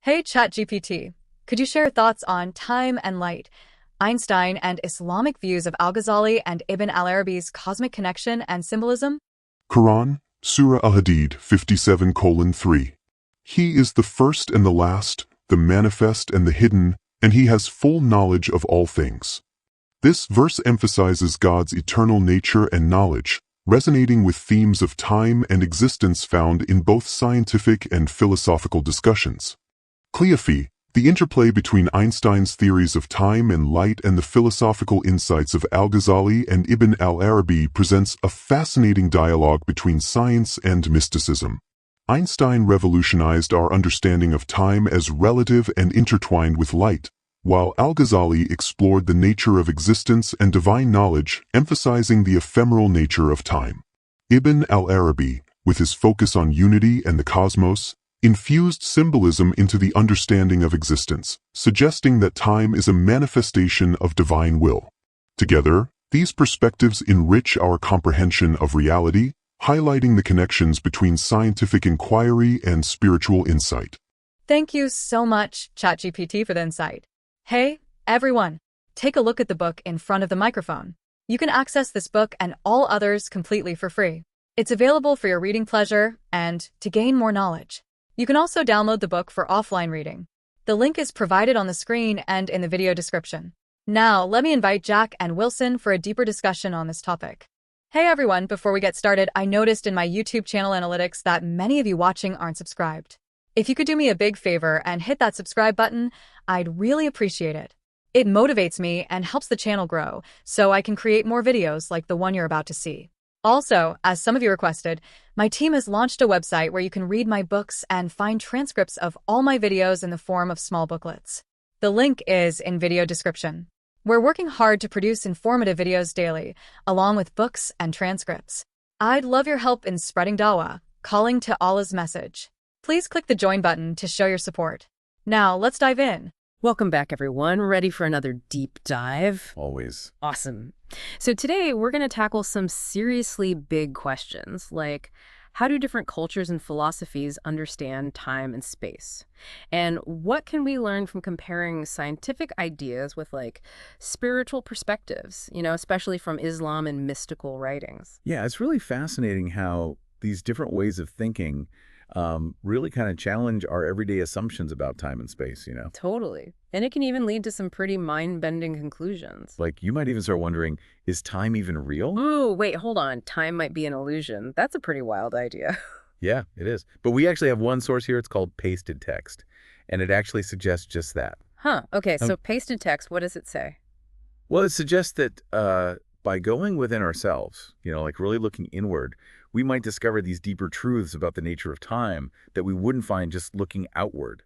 Hey ChatGPT, could you share thoughts on time and light, Einstein and Islamic views of Al-Ghazali and Ibn Al-Arabi's cosmic connection and symbolism? Quran, Surah Al-Hadid 57:3. He is the first and the last, the manifest and the hidden, and he has full knowledge of all things. This verse emphasizes God's eternal nature and knowledge, resonating with themes of time and existence found in both scientific and philosophical discussions. Cleophy, the interplay between Einstein's theories of time and light and the philosophical insights of Al-Ghazali and Ibn Al-Arabi presents a fascinating dialogue between science and mysticism. Einstein revolutionized our understanding of time as relative and intertwined with light, while Al-Ghazali explored the nature of existence and divine knowledge, emphasizing the ephemeral nature of time. Ibn Al-Arabi, with his focus on unity and the cosmos, infused symbolism into the understanding of existence, suggesting that time is a manifestation of divine will. Together, these perspectives enrich our comprehension of reality, highlighting the connections between scientific inquiry and spiritual insight. Thank you so much, ChatGPT, for the insight. Hey, everyone, take a look at the book in front of the microphone. You can access this book and all others completely for free. It's available for your reading pleasure and to gain more knowledge. You can also download the book for offline reading. The link is provided on the screen and in the video description. Now, let me invite Jack and Wilson for a deeper discussion on this topic. Hey everyone, before we get started, I noticed in my YouTube channel analytics that many of you watching aren't subscribed. If you could do me a big favor and hit that subscribe button, I'd really appreciate it. It motivates me and helps the channel grow, so I can create more videos like the one you're about to see. Also, as some of you requested, my team has launched a website where you can read my books and find transcripts of all my videos in the form of small booklets. The link is in video description. We're working hard to produce informative videos daily, along with books and transcripts. I'd love your help in spreading dawah, calling to Allah's message. Please click the join button to show your support. Now, let's dive in. Welcome back, everyone. Ready for another deep dive? Always. Awesome. So today, we're going to tackle some seriously big questions, like how do different cultures and philosophies understand time and space? And what can we learn from comparing scientific ideas with, like, spiritual perspectives, especially from Islam and mystical writings? Yeah, it's really fascinating how these different ways of thinking really kind of challenge our everyday assumptions about time and space, Totally. And it can even lead to some pretty mind-bending conclusions. Like, you might even start wondering, is time even real? Ooh, wait, hold on. Time might be an illusion. That's a pretty wild idea. Yeah, it is. But we actually have one source here. It's called pasted text. And it actually suggests just that. Huh. Okay, so pasted text, what does it say? Well, it suggests that by going within ourselves, like really looking inward, we might discover these deeper truths about the nature of time that we wouldn't find just looking outward,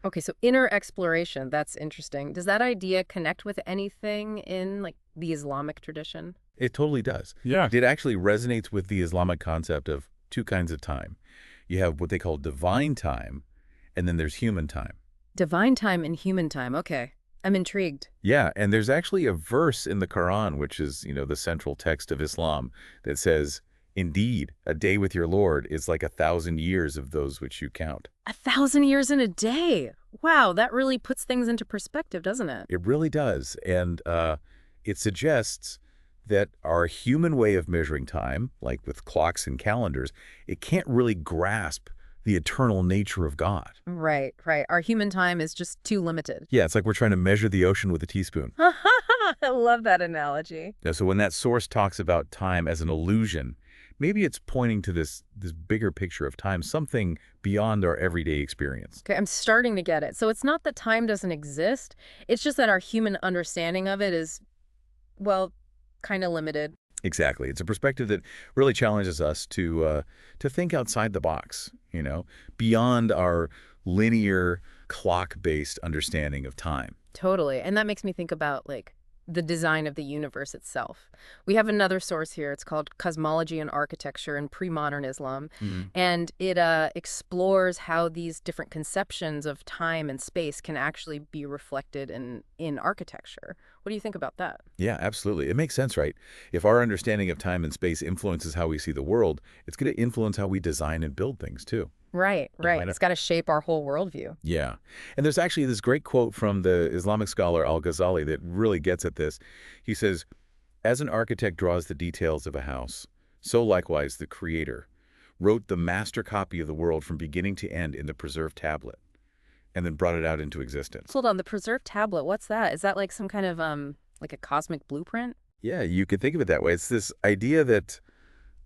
Okay, so inner exploration, that's interesting. Does that idea connect with anything in, like, the Islamic tradition? It totally does. Yeah. It actually resonates with the Islamic concept of two kinds of time. You have what they call divine time, and then there's human time. Divine time and human time, okay. I'm intrigued. Yeah, and there's actually a verse in the Quran, which is, the central text of Islam, that says, "Indeed, a day with your Lord is like 1,000 years of those which you count." 1,000 years in a day. Wow, that really puts things into perspective, doesn't it? It really does. And it suggests that our human way of measuring time, like with clocks and calendars, it can't really grasp the eternal nature of God. Right, right. Our human time is just too limited. Yeah, it's like we're trying to measure the ocean with a teaspoon. I love that analogy. Yeah, so when that source talks about time as an illusion, maybe it's pointing to this bigger picture of time, something beyond our everyday experience. Okay, I'm starting to get it. So it's not that time doesn't exist. It's just that our human understanding of it is, well, kind of limited. Exactly. It's a perspective that really challenges us to think outside the box, beyond our linear clock-based understanding of time. Totally. And that makes me think about, like, the design of the universe itself. We have another source here. It's called Cosmology and Architecture in Pre-Modern Islam. And it explores how these different conceptions of time and space can actually be reflected in architecture, What do you think about that? Yeah, absolutely. It makes sense, right? If our understanding of time and space influences how we see the world, it's going to influence how we design and build things, too. Right, Yeah, right. why It's not? got to shape our whole worldview. Yeah. And there's actually this great quote from the Islamic scholar Al-Ghazali that really gets at this. He says, as an architect draws the details of a house, so likewise the Creator wrote the master copy of the world from beginning to end in the preserved tablet, and then brought it out into existence. Hold on, the preserved tablet, what's that? Is that like some kind of, like a cosmic blueprint? Yeah, you could think of it that way. It's this idea that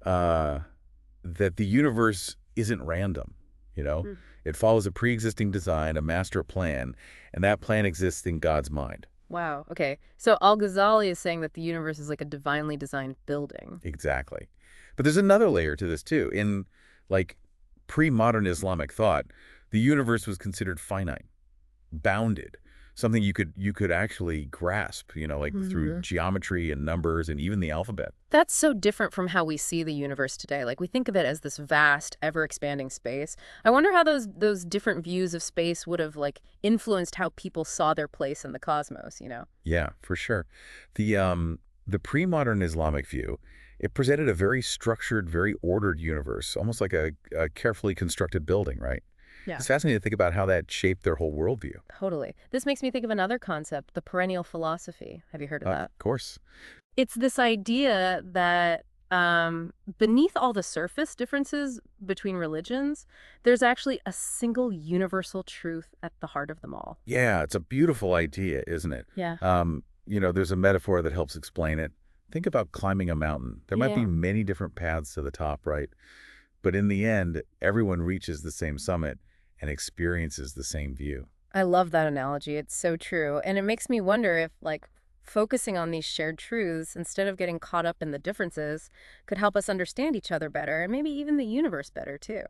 that the universe isn't random, you know? Mm. It follows a pre-existing design, a master plan, and that plan exists in God's mind. Wow, okay. So Al-Ghazali is saying that the universe is like a divinely designed building. Exactly. But there's another layer to this too. In like pre-modern Islamic thought, the universe was considered finite, bounded, something you could actually grasp, you know, like through geometry and numbers and even the alphabet. That's so different from how we see the universe today. Like we think of it as this vast, ever-expanding space. I wonder how those different views of space would have like influenced how people saw their place in the cosmos, you know? Yeah, for sure. The pre-modern Islamic view, it presented a very structured, very ordered universe, almost like a carefully constructed building, right? Yeah. It's fascinating to think about how that shaped their whole worldview. Totally. This makes me think of another concept, the perennial philosophy. Have you heard of that? Of course. It's this idea that beneath all the surface differences between religions, there's actually a single universal truth at the heart of them all. Yeah, it's a beautiful idea, isn't it? Yeah. You know, there's a metaphor that helps explain it. Think about climbing a mountain. There might be Yeah. many different paths to the top, right? But in the end, everyone reaches the same summit and experiences the same view. I love that analogy. It's so true. And it makes me wonder if, like, focusing on these shared truths instead of getting caught up in the differences could help us understand each other better and maybe even the universe better, too.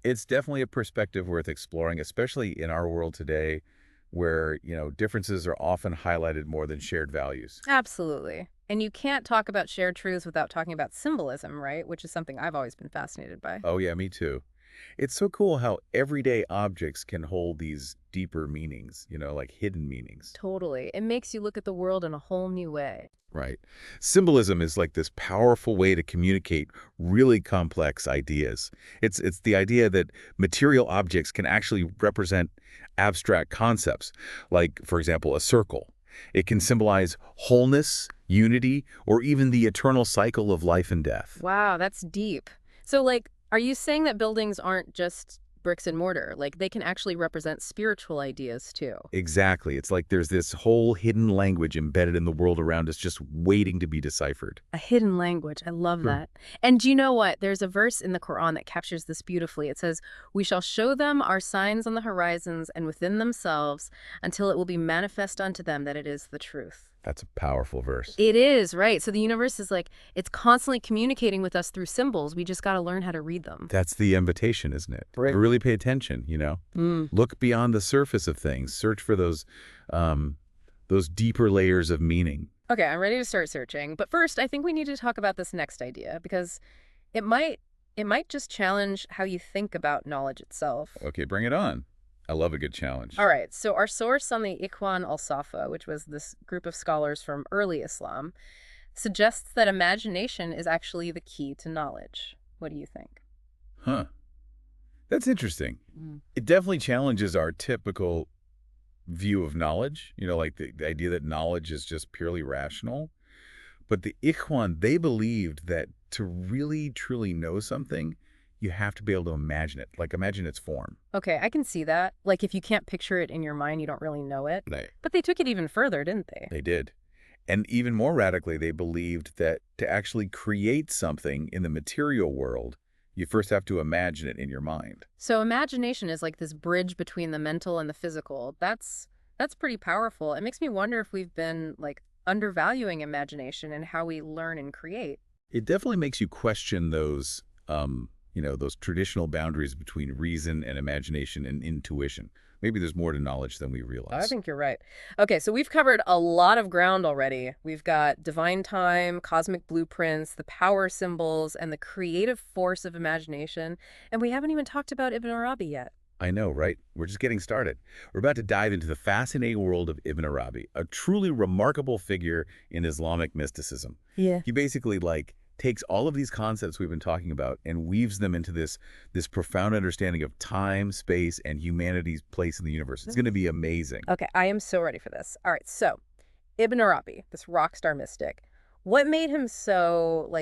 It's definitely a perspective worth exploring, especially in our world today where, you know, differences are often highlighted more than shared values. Absolutely. And you can't talk about shared truths without talking about symbolism, right? Which is something I've always been fascinated by. Oh, yeah, me too. It's so cool how everyday objects can hold these deeper meanings, you know, like hidden meanings. Totally. It makes you look at the world in a whole new way. Right. Symbolism is like this powerful way to communicate really complex ideas. It's the idea that material objects can actually represent abstract concepts, like, for example, a circle. It can symbolize wholeness, unity, or even the eternal cycle of life and death. Wow, that's deep. So, like, are you saying that buildings aren't just bricks and mortar? Like, they can actually represent spiritual ideas, too? Exactly. It's like there's this whole hidden language embedded in the world around us just waiting to be deciphered. A hidden language. I love Sure. that. And do you know what? There's a verse in the Quran that captures this beautifully. It says, "We shall show them our signs on the horizons and within themselves until it will be manifest unto them that it is the truth." That's a powerful verse. It is, right? So the universe is like, it's constantly communicating with us through symbols. We just got to learn how to read them. That's the invitation, isn't it? Right. Really pay attention, you know? Look beyond the surface of things. Search for those deeper layers of meaning. Okay, I'm ready to start searching. But first, I think we need to talk about this next idea because it might just challenge how you think about knowledge itself. Okay, bring it on. I love a good challenge. All right, so our source on the Ikhwan al-Safa, which was this group of scholars from early Islam, suggests that imagination is actually the key to knowledge. What do you think? Huh. That's interesting. It definitely challenges our typical view of knowledge, you know, like the idea that knowledge is just purely rational. But the Ikhwan, they believed that to really, truly know something, you have to be able to imagine it, like imagine its form. Okay, I can see that. Like, if you can't picture it in your mind, you don't really know it. Right. But they took it even further, didn't they? They did. And even more radically, they believed that to actually create something in the material world, you first have to imagine it in your mind. So imagination is like this bridge between the mental and the physical. That's pretty powerful. It makes me wonder if we've been, like, undervaluing imagination and how we learn and create. It definitely makes you question those, you know, those traditional boundaries between reason and imagination and intuition. Maybe there's more to knowledge than we realize. I think you're right. Okay, so we've covered a lot of ground already. We've got divine time, cosmic blueprints, the power symbols, and the creative force of imagination. And we haven't even talked about Ibn Arabi yet. I know, right? We're just getting started. We're about to dive into the fascinating world of Ibn Arabi, a truly remarkable figure in Islamic mysticism. Yeah. He basically takes all of these concepts we've been talking about and weaves them into this profound understanding of time, space, and humanity's place in the universe. It's going to be amazing. Okay, I am so ready for this. All right, so Ibn Arabi, this rock star mystic, what made him so,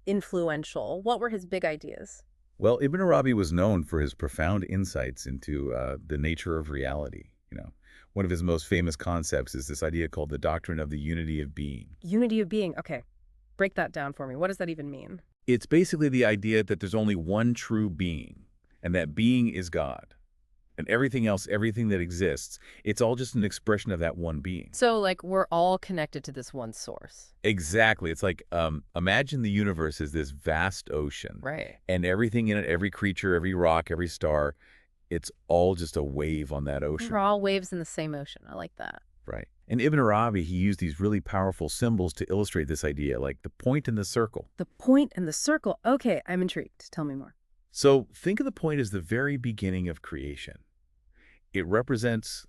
influential? What were his big ideas? Well, Ibn Arabi was known for his profound insights into the nature of reality. One of his most famous concepts is this idea called the doctrine of the unity of being. Unity of being. Okay, break that down for me. What does that even mean? It's basically the idea that there's only one true being, and that being is God. And everything else, everything that exists, it's all just an expression of that one being. So, we're all connected to this one source. Exactly. It's like, imagine the universe as this vast ocean. Right. And everything in it, every creature, every rock, every star, it's all just a wave on that ocean. We're all waves in the same ocean. I like that. Right. And Ibn Arabi, he used these really powerful symbols to illustrate this idea, like the point and the circle. The point and the circle. Okay, I'm intrigued. Tell me more. So think of the point as the very beginning of creation. It represents,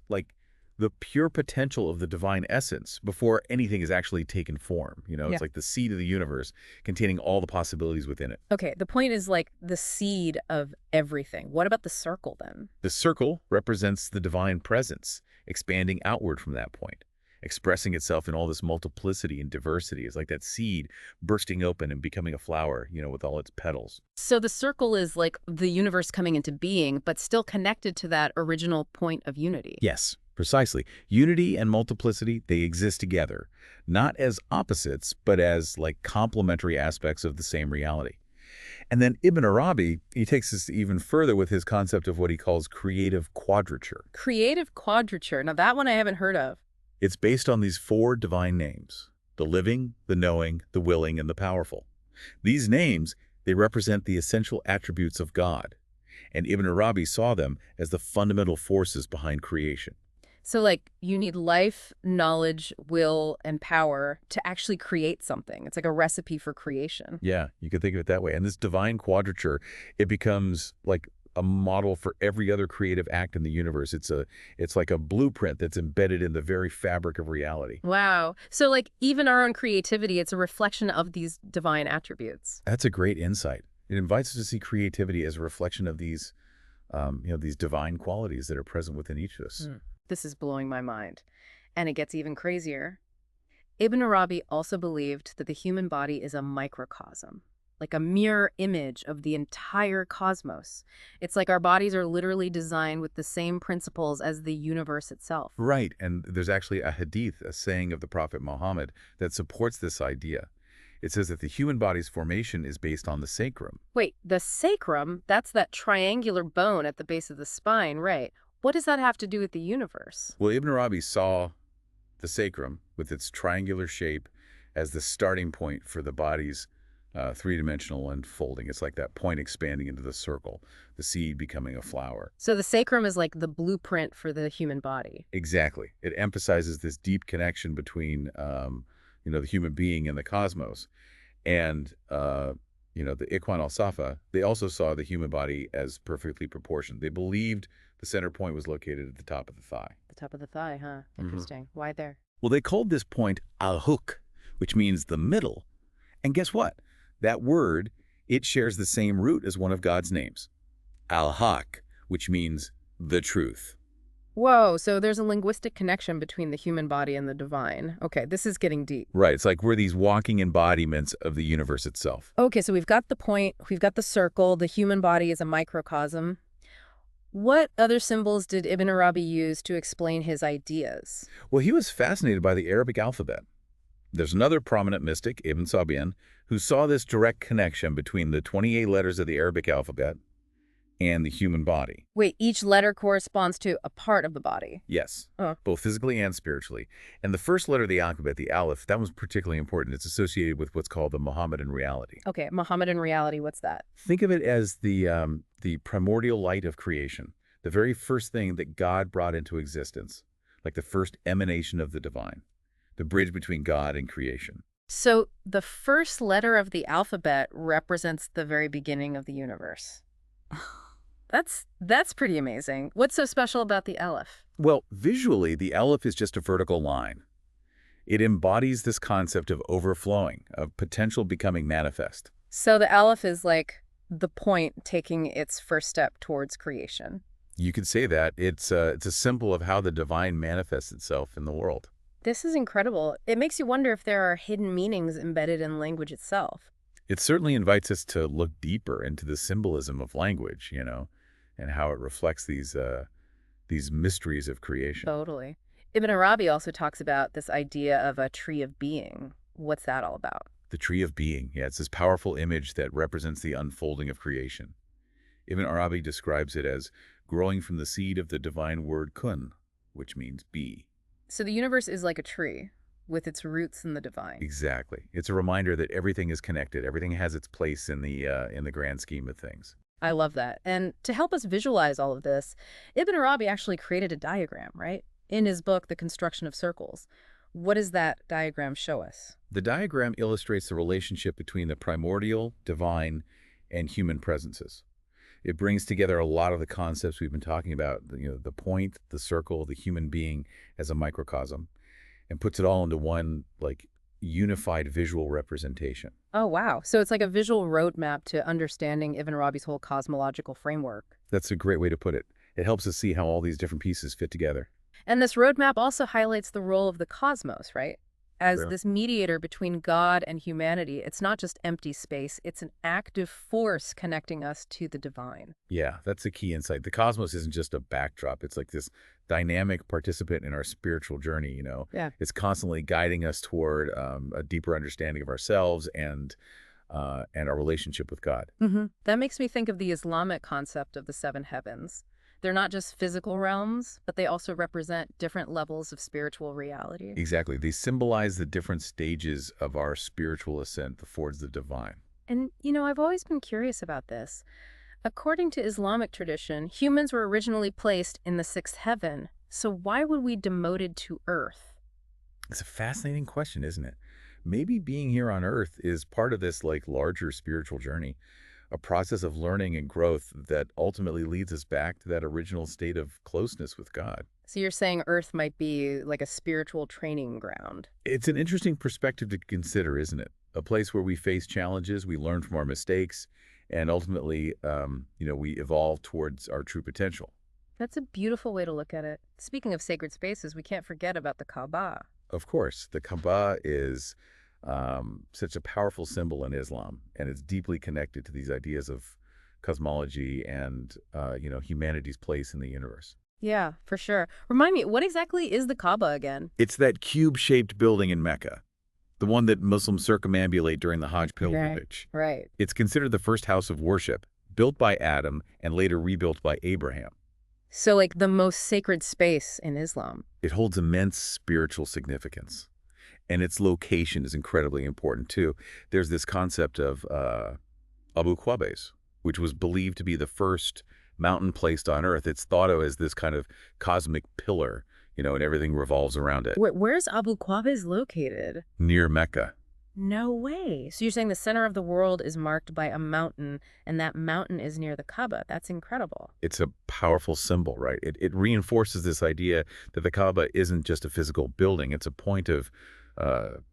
the pure potential of the divine essence before anything is actually taken form. It's like the seed of the universe containing all the possibilities within it. Okay, the point is the seed of everything. What about the circle then? The circle represents the divine presence, expanding outward from that point, expressing itself in all this multiplicity and diversity. It's like that seed bursting open and becoming a flower, with all its petals. So the circle is like the universe coming into being, but still connected to that original point of unity. Yes, precisely. Unity and multiplicity, they exist together, not as opposites, but as complementary aspects of the same reality. And then Ibn Arabi, he takes this even further with his concept of what he calls creative quadrature. Creative quadrature. Now that one I haven't heard of. It's based on these 4 divine names: the living, the knowing, the willing, and the powerful. These names, they represent the essential attributes of God, and Ibn Arabi saw them as the fundamental forces behind creation. So you need life, knowledge, will, and power to actually create something. It's like a recipe for creation. Yeah, you could think of it that way. And this divine quadrature, it becomes a model for every other creative act in the universe. It's like a blueprint that's embedded in the very fabric of reality. Wow. So even our own creativity, it's a reflection of these divine attributes. That's a great insight. It invites us to see creativity as a reflection of these, these divine qualities that are present within each of us. This is blowing my mind. And it gets even crazier. Ibn Arabi also believed that the human body is a microcosm, like a mirror image of the entire cosmos. It's like our bodies are literally designed with the same principles as the universe itself. Right, and there's actually a hadith, a saying of the Prophet Muhammad, that supports this idea. It says that the human body's formation is based on the sacrum. Wait, the sacrum? That's that triangular bone at the base of the spine, right? What does that have to do with the universe? Well, Ibn Arabi saw the sacrum, with its triangular shape, as the starting point for the body's three-dimensional unfolding. It's like that point expanding into the circle, the seed becoming a flower. So the sacrum is like the blueprint for the human body. Exactly. It emphasizes this deep connection between, the human being and the cosmos. And, the Ikhwan al-Safa, they also saw the human body as perfectly proportioned. They believed the center point was located at the top of the thigh. The top of the thigh, huh? Interesting. Why there? Well, they called this point al-Huk, which means the middle. And guess what? That word, it shares the same root as one of God's names, al-Haq, which means the truth. Whoa, so there's a linguistic connection between the human body and the divine. Okay, this is getting deep. Right, it's like we're these walking embodiments of the universe itself. Okay, so we've got the point, we've got the circle, the human body is a microcosm. What other symbols did Ibn Arabi use to explain his ideas? Well, he was fascinated by the Arabic alphabet. There's another prominent mystic, Ibn Sabian, who saw this direct connection between the 28 letters of the Arabic alphabet and the human body. Wait, each letter corresponds to a part of the body? Yes, both physically and spiritually. And the first letter of the alphabet, the Aleph, that was particularly important. It's associated with what's called the Mohammedan reality. Okay, Mohammedan reality, what's that? Think of it as the primordial light of creation, the very first thing that God brought into existence, like the first emanation of the divine, the bridge between God and creation. So the first letter of the alphabet represents the very beginning of the universe. That's pretty amazing. What's so special about the Aleph? Well, visually, the Aleph is just a vertical line. It embodies this concept of overflowing, of potential becoming manifest. So the Aleph is like the point taking its first step towards creation. You could say that. It's a symbol of how the divine manifests itself in the world. This is incredible. It makes you wonder if there are hidden meanings embedded in language itself. It certainly invites us to look deeper into the symbolism of language, and how it reflects these mysteries of creation. Totally. Ibn Arabi also talks about this idea of a tree of being. What's that all about? The tree of being, yeah, it's this powerful image that represents the unfolding of creation. Ibn Arabi describes it as growing from the seed of the divine word kun, which means be. So the universe is like a tree with its roots in the divine. Exactly. It's a reminder that everything is connected. Everything has its place in the grand scheme of things. I love that. And to help us visualize all of this, Ibn Arabi actually created a diagram, right? In his book, The Construction of Circles. What does that diagram show us? The diagram illustrates the relationship between the primordial, divine, and human presences. It brings together a lot of the concepts we've been talking about, the point, the circle, the human being as a microcosm, and puts it all into one, unified visual representation. Oh, wow. So it's like a visual roadmap to understanding Ibn Arabi's whole cosmological framework. That's a great way to put it. It helps us see how all these different pieces fit together. And this roadmap also highlights the role of the cosmos, right? As Really? this mediator between God and humanity. It's not just empty space. It's an active force connecting us to the divine. Yeah, that's a key insight. The cosmos isn't just a backdrop. It's like this dynamic participant in our spiritual journey, Yeah. It's constantly guiding us toward a deeper understanding of ourselves and our relationship with God. That makes me think of the Islamic concept of the seven heavens. They're not just physical realms, but they also represent different levels of spiritual reality. Exactly. They symbolize the different stages of our spiritual ascent towards the divine. And, I've always been curious about this. According to Islamic tradition, humans were originally placed in the sixth heaven. So why would we demoted to Earth? It's a fascinating question, isn't it? Maybe being here on Earth is part of this larger spiritual journey, a process of learning and growth that ultimately leads us back to that original state of closeness with God. So you're saying Earth might be like a spiritual training ground. It's an interesting perspective to consider, isn't it? A place where we face challenges, we learn from our mistakes, and ultimately, we evolve towards our true potential. That's a beautiful way to look at it. Speaking of sacred spaces, we can't forget about the Kaaba. Of course, the Kaaba is such a powerful symbol in Islam, and it's deeply connected to these ideas of cosmology and, humanity's place in the universe. Yeah, for sure. Remind me, what exactly is the Kaaba again? It's that cube-shaped building in Mecca, the one that Muslims circumambulate during the Hajj pilgrimage. Right. It's considered the first house of worship, built by Adam and later rebuilt by Abraham. So like the most sacred space in Islam. It holds immense spiritual significance. And its location is incredibly important, too. There's this concept of Abu Qubays, which was believed to be the first mountain placed on Earth. It's thought of as this kind of cosmic pillar, and everything revolves around it. Where's Abu Qubays located? Near Mecca. No way. So you're saying the center of the world is marked by a mountain, and that mountain is near the Kaaba. That's incredible. It's a powerful symbol, right? It reinforces this idea that the Kaaba isn't just a physical building. It's a point of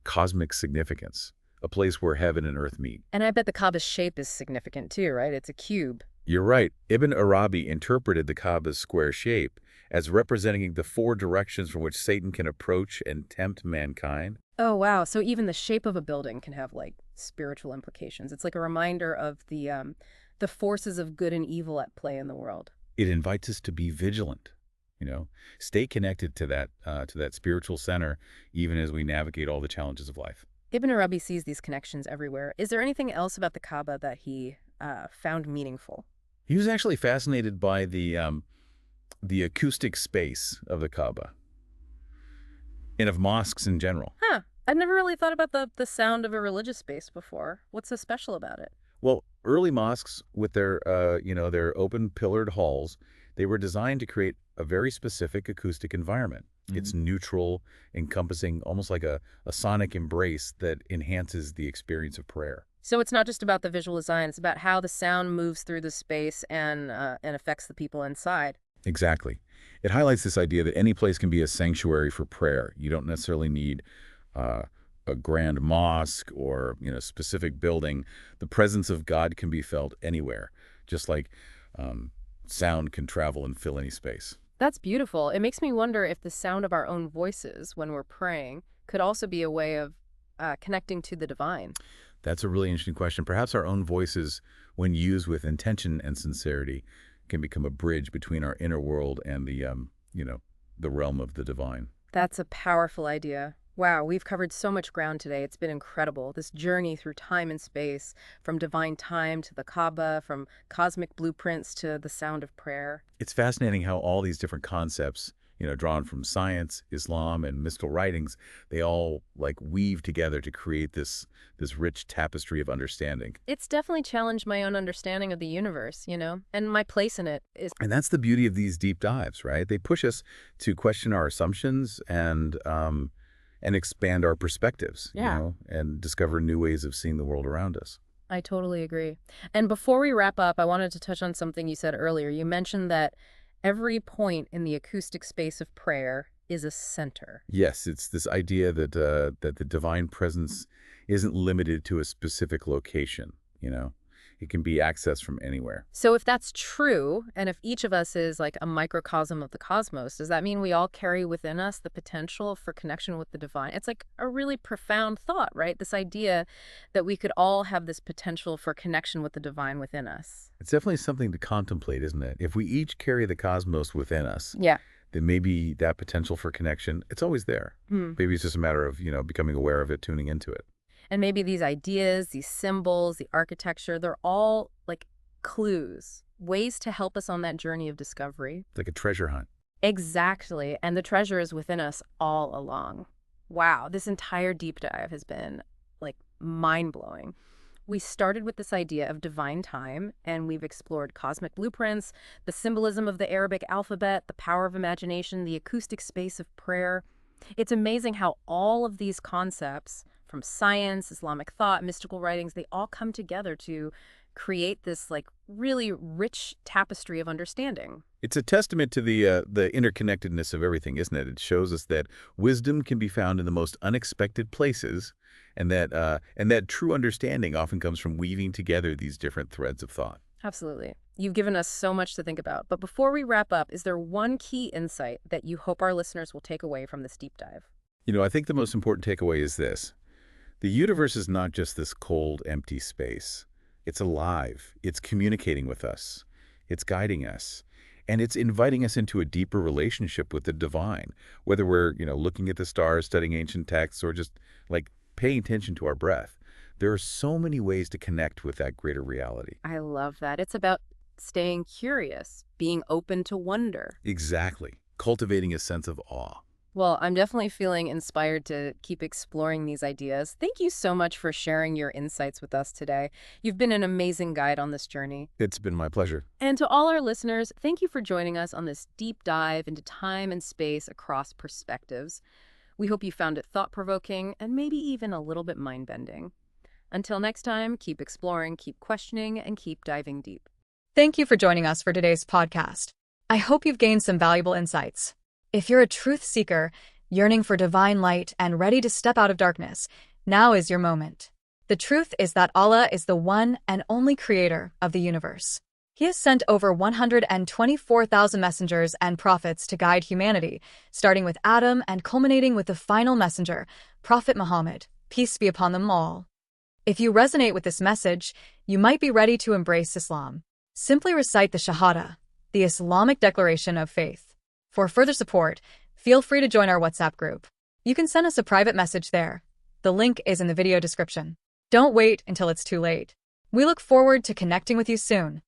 cosmic significance, a place where heaven and earth meet. And I bet the Kaaba's shape is significant too, right? It's a cube. You're right. Ibn Arabi interpreted the Kaaba's square shape as representing the four directions from which Satan can approach and tempt mankind. Oh, wow. So even the shape of a building can have spiritual implications. It's like a reminder of the forces of good and evil at play in the world. It invites us to be vigilant. Stay connected to that spiritual center, even as we navigate all the challenges of life. Ibn Arabi sees these connections everywhere. Is there anything else about the Kaaba that he found meaningful? He was actually fascinated by the acoustic space of the Kaaba and of mosques in general. Huh. I've never really thought about the sound of a religious space before. What's so special about it? Well, early mosques with their open pillared halls, they were designed to create a very specific acoustic environment. It's neutral, encompassing almost like a sonic embrace that enhances the experience of prayer. So it's not just about the visual design, it's about how the sound moves through the space and affects the people inside. Exactly. It highlights this idea that any place can be a sanctuary for prayer. You don't necessarily need uh, a grand mosque or specific building. The presence of God can be felt anywhere, just like sound can travel and fill any space. That's beautiful. It makes me wonder if the sound of our own voices when we're praying could also be a way of connecting to the divine. That's a really interesting question. Perhaps our own voices, when used with intention and sincerity, can become a bridge between our inner world and the realm of the divine. That's a powerful idea. Wow, we've covered so much ground today. It's been incredible. This journey through time and space, from divine time to the Kaaba, from cosmic blueprints to the sound of prayer. It's fascinating how all these different concepts, drawn from science, Islam, and mystical writings, they all weave together to create this rich tapestry of understanding. It's definitely challenged my own understanding of the universe, and my place in it is... And that's the beauty of these deep dives, right? They push us to question our assumptions and expand our perspectives, and discover new ways of seeing the world around us. I totally agree. And before we wrap up, I wanted to touch on something you said earlier. You mentioned that every point in the acoustic space of prayer is a center. Yes, it's this idea that the divine presence isn't limited to a specific location, It can be accessed from anywhere. So if that's true, and if each of us is like a microcosm of the cosmos, does that mean we all carry within us the potential for connection with the divine? It's like a really profound thought, right? This idea that we could all have this potential for connection with the divine within us. It's definitely something to contemplate, isn't it? If we each carry the cosmos within us, yeah, then maybe that potential for connection, it's always there. Maybe it's just a matter of, becoming aware of it, tuning into it. And maybe these ideas, these symbols, the architecture, they're all like clues, ways to help us on that journey of discovery. It's like a treasure hunt. Exactly. And the treasure is within us all along. Wow, this entire deep dive has been mind-blowing. We started with this idea of divine time, and we've explored cosmic blueprints, the symbolism of the Arabic alphabet, the power of imagination, the acoustic space of prayer. It's amazing how all of these concepts, from science, Islamic thought, mystical writings, they all come together to create this really rich tapestry of understanding. It's a testament to the interconnectedness of everything, isn't it? It shows us that wisdom can be found in the most unexpected places, and that true understanding often comes from weaving together these different threads of thought. Absolutely. You've given us so much to think about. But before we wrap up, is there one key insight that you hope our listeners will take away from this deep dive? I think the most important takeaway is this. The universe is not just this cold, empty space. It's alive. It's communicating with us. It's guiding us. And it's inviting us into a deeper relationship with the divine, whether we're, looking at the stars, studying ancient texts, or just paying attention to our breath. There are so many ways to connect with that greater reality. I love that. It's about staying curious, being open to wonder. Exactly. Cultivating a sense of awe. Well, I'm definitely feeling inspired to keep exploring these ideas. Thank you so much for sharing your insights with us today. You've been an amazing guide on this journey. It's been my pleasure. And to all our listeners, thank you for joining us on this deep dive into time and space across perspectives. We hope you found it thought-provoking and maybe even a little bit mind-bending. Until next time, keep exploring, keep questioning, and keep diving deep. Thank you for joining us for today's podcast. I hope you've gained some valuable insights. If you're a truth seeker, yearning for divine light and ready to step out of darkness, now is your moment. The truth is that Allah is the one and only creator of the universe. He has sent over 124,000 messengers and prophets to guide humanity, starting with Adam and culminating with the final messenger, Prophet Muhammad, peace be upon them all. If you resonate with this message, you might be ready to embrace Islam. Simply recite the Shahada, the Islamic declaration of faith. For further support, feel free to join our WhatsApp group. You can send us a private message there. The link is in the video description. Don't wait until it's too late. We look forward to connecting with you soon.